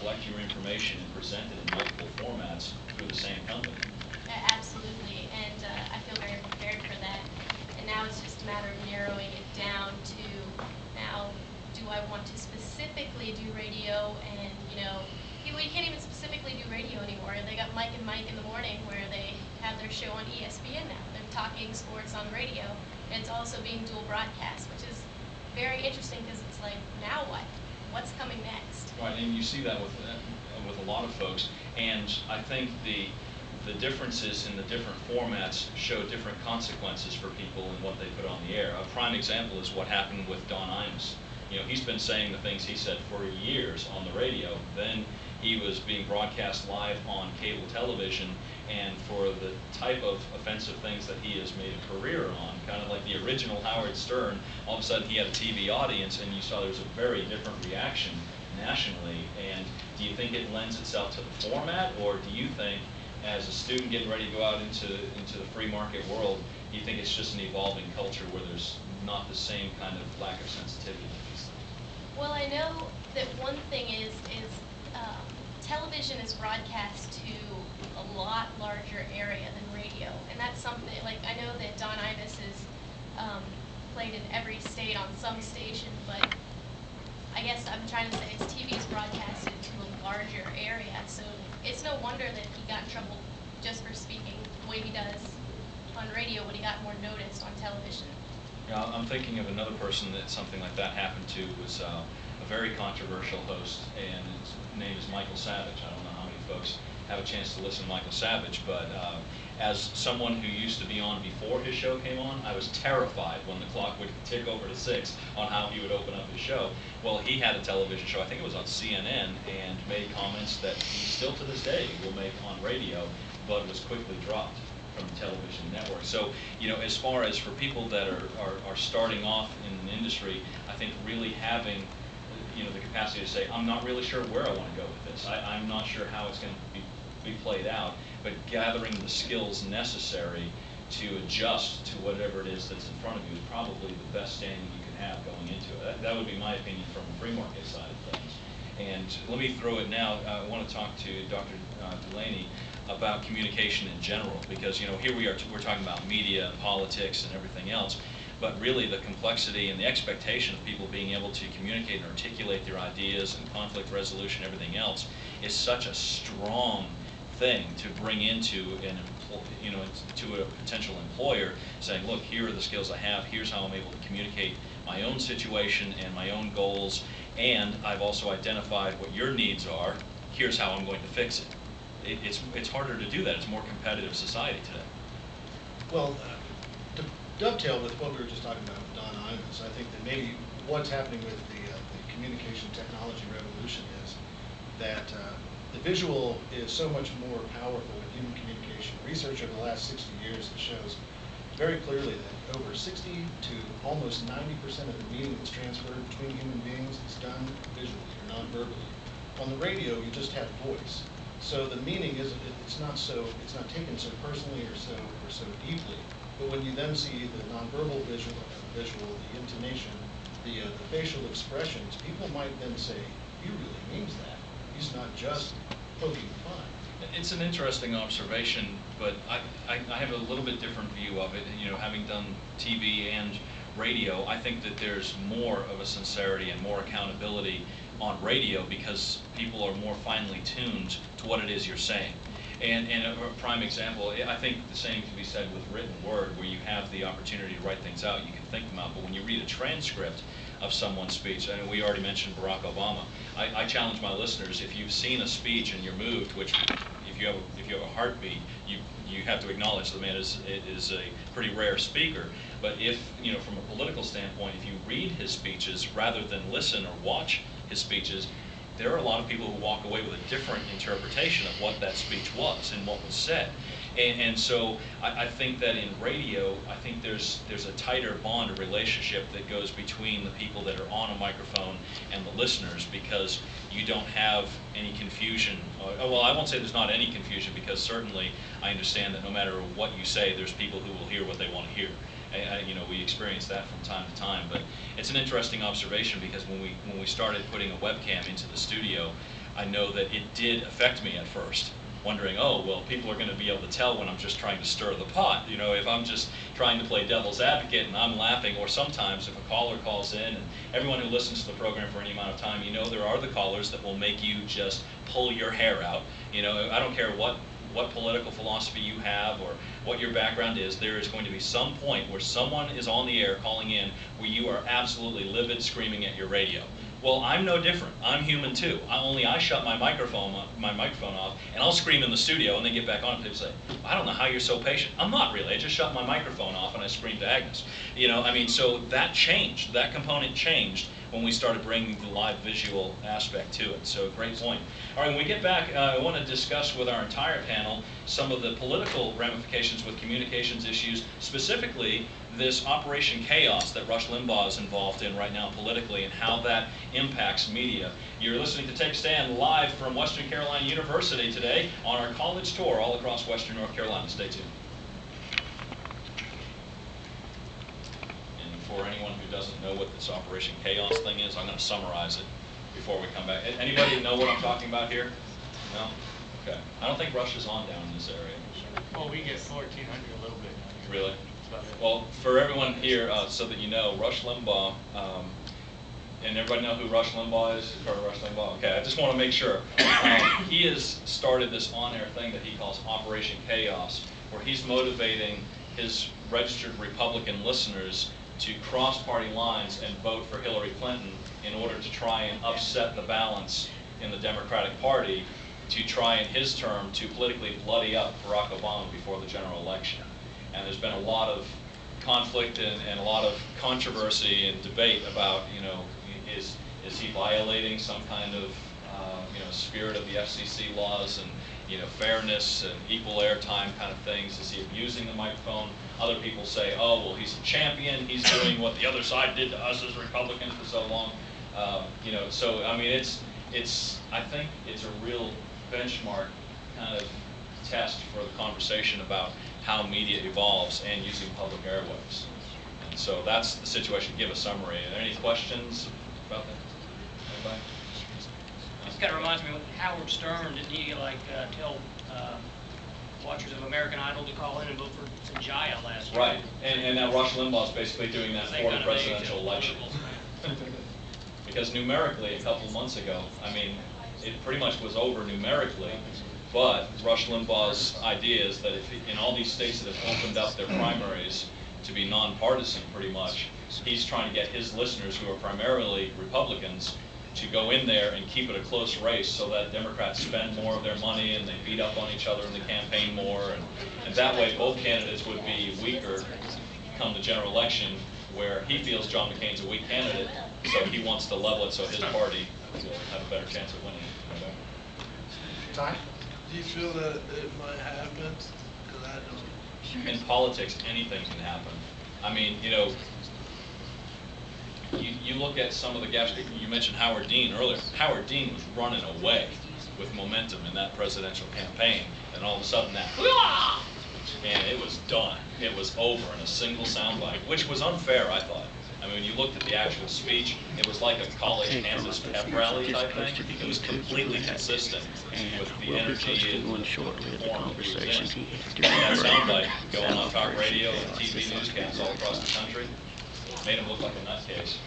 collect your information and present it in multiple formats through the same company. Absolutely, and I feel very prepared for that. And now it's just a matter of narrowing it down to, now, do I want to specifically do radio? And you can't even specifically do radio anymore. They got Mike and Mike in the morning where they have their show on ESPN now. They're talking sports on radio. It's also being dual broadcast, which is very interesting because it's like, now what? What's coming next? Right, and you see that with a lot of folks, and I think the differences in the different formats show different consequences for people and what they put on the air. A prime example is what happened with Don Imus. He's been saying the things he said for years on the radio. Then he was being broadcast live on cable television, and for the type of offensive things that he has made a career on, kind of like the original Howard Stern, all of a sudden he had a TV audience, and you saw there was a very different reaction nationally. And do you think it lends itself to the format, or do you think, as a student getting ready to go out into the free market world, do you think it's just an evolving culture where there's not the same kind of lack of sensitivity to these things? Well, I know that one thing is television is broadcast to a lot larger area than radio, and that's something, like, I know that Don Imus is played in every state on some station, but I guess I'm trying to say is TV is broadcasted to a larger area, so it's no wonder that he got in trouble just for speaking the way he does on radio when he got more noticed on television. Yeah, I'm thinking of another person that something like that happened to, was a very controversial host, and his name is Michael Savage. I don't know how many folks have a chance to listen to Michael Savage, but as someone who used to be on before his show came on, I was terrified when the clock would tick over to 6 on how he would open up his show. Well, he had a television show, I think it was on CNN, and made comments that he still to this day will make on radio, but was quickly dropped from the television network. So, as far as for people that are starting off in an industry, I think really having the capacity to say, I'm not really sure where I want to go with this. I'm not sure how it's going to be played out, but gathering the skills necessary to adjust to whatever it is that's in front of you is probably the best standing you can have going into it. That would be my opinion from the free market side of things. And let me throw it now. I want to talk to Dr. Delaney about communication in general, because here we're talking about media and politics and everything else, but really the complexity and the expectation of people being able to communicate and articulate their ideas and conflict resolution, everything else, is such a strong thing to bring into to a potential employer, saying, look, here are the skills I have, here's how I'm able to communicate my own situation and my own goals, and I've also identified what your needs are, here's how I'm going to fix it. It's harder to do that. It's a more competitive society today. Well, to dovetail with what we were just talking about with Don Imus, I think that maybe what's happening with the communication technology revolution is that the visual is so much more powerful in human communication. Research over the last 60 years shows very clearly that over 60 to almost 90% of the meaning that's transferred between human beings is done visually or non-verbally. On the radio, you just have voice. So the meaning it's not taken so personally or so deeply. But when you then see the nonverbal visual, the intonation, the facial expressions, people might then say, he really means that. He's not just poking fun. It's an interesting observation, but I have a little bit different view of it. Having done TV and radio, I think that there's more of a sincerity and more accountability on radio because people are more finely tuned to what it is you're saying. And a prime example, I think the same can be said with written word, where you have the opportunity to write things out, you can think them out, but when you read a transcript of someone's speech, and we already mentioned Barack Obama, I challenge my listeners, if you've seen a speech and you're moved, which if you have a heartbeat, you have to acknowledge the man is a pretty rare speaker. But if, from a political standpoint, if you read his speeches rather than listen or watch his speeches, there are a lot of people who walk away with a different interpretation of what that speech was and what was said. And so I think that in radio, I think there's a tighter bond or relationship that goes between the people that are on a microphone and the listeners, because you don't have any confusion. Well, I won't say there's not any confusion, because certainly I understand that no matter what you say, there's people who will hear what they want to hear. We experience that from time to time, but it's an interesting observation, because when we started putting a webcam into the studio, I know that it did affect me at first, wondering, oh, well, people are going to be able to tell when I'm just trying to stir the pot. You know, if I'm just trying to play devil's advocate and I'm laughing, or sometimes if a caller calls in, and everyone who listens to the program for any amount of time, you know there are the callers that will make you just pull your hair out. You know, I don't care what political philosophy you have or what your background is, there is going to be some point where someone is on the air calling in where you are absolutely livid, screaming at your radio. Well, I'm no different. I'm human too. I shut my microphone off, and I'll scream in the studio, and then get back on, and people say, I don't know how you're so patient. I'm not really. I just shut my microphone off, and I screamed to Agnes. You know, I mean, so that changed. That component changed when we started bringing the live visual aspect to it. So great point. All right, when we get back, I want to discuss with our entire panel some of the political ramifications with communications issues, specifically this Operation Chaos that Rush Limbaugh is involved in right now politically, and how that impacts media. You're listening to Take a Stand live from Western Carolina University today on our college tour all across Western North Carolina. Stay tuned. And for anyone who doesn't know what this Operation Chaos thing is, I'm going to summarize it before we come back. Anybody know what I'm talking about here? No? Okay. I don't think Rush is on down in this area. Well, we get 1,400 a little bit. Really? Well, for everyone here, so that you know, Rush Limbaugh, and everybody know who Rush Limbaugh is? You've heard of Rush Limbaugh? Okay, I just want to make sure. He has started this on-air thing that he calls Operation Chaos, where he's motivating his registered Republican listeners to cross party lines and vote for Hillary Clinton in order to try and upset the balance in the Democratic Party, to try in his term to politically bloody up Barack Obama before the general election. And there's been a lot of conflict and a lot of controversy and debate about, you know, is he violating some kind of, you know, spirit of the FCC laws and, you know, fairness and equal airtime kind of things? Is he abusing the microphone? Other people say, oh, well, he's a champion. He's doing what the other side did to us as Republicans for so long. You know, so, I mean, I think it's a real benchmark kind of test for the conversation about how media evolves and using public airwaves. And so that's the situation. Give a summary. Are there any questions about that? Anybody? This kind of reminds me of Howard Stern. Didn't he tell watchers of American Idol to call in and vote for Sanjaya last year? Right. And now Rush Limbaugh is basically doing that for the presidential election. Because numerically, a couple months ago, I mean, it pretty much was over numerically. But Rush Limbaugh's idea is that if in all these states that have opened up their primaries to be nonpartisan pretty much, he's trying to get his listeners, who are primarily Republicans, to go in there and keep it a close race so that Democrats spend more of their money and they beat up on each other in the campaign more. And that way both candidates would be weaker come the general election, where he feels John McCain's a weak candidate, so he wants to level it so his party will have a better chance of winning. Ty? Do you feel that it might happen? Because I don't. In politics, anything can happen. I mean, you know, you look at some of the gaps. You mentioned Howard Dean earlier. Howard Dean was running away with momentum in that presidential campaign, and all of a sudden that, and it was done. It was over in a single soundbite, which was unfair, I thought. I mean, when you looked at the actual speech, it was like a college campus pep rally type thing. It was completely consistent with the energy and the form that he was in. And that soundbite going on talk radio and TV newscasts all across the country made him look like a nutcase.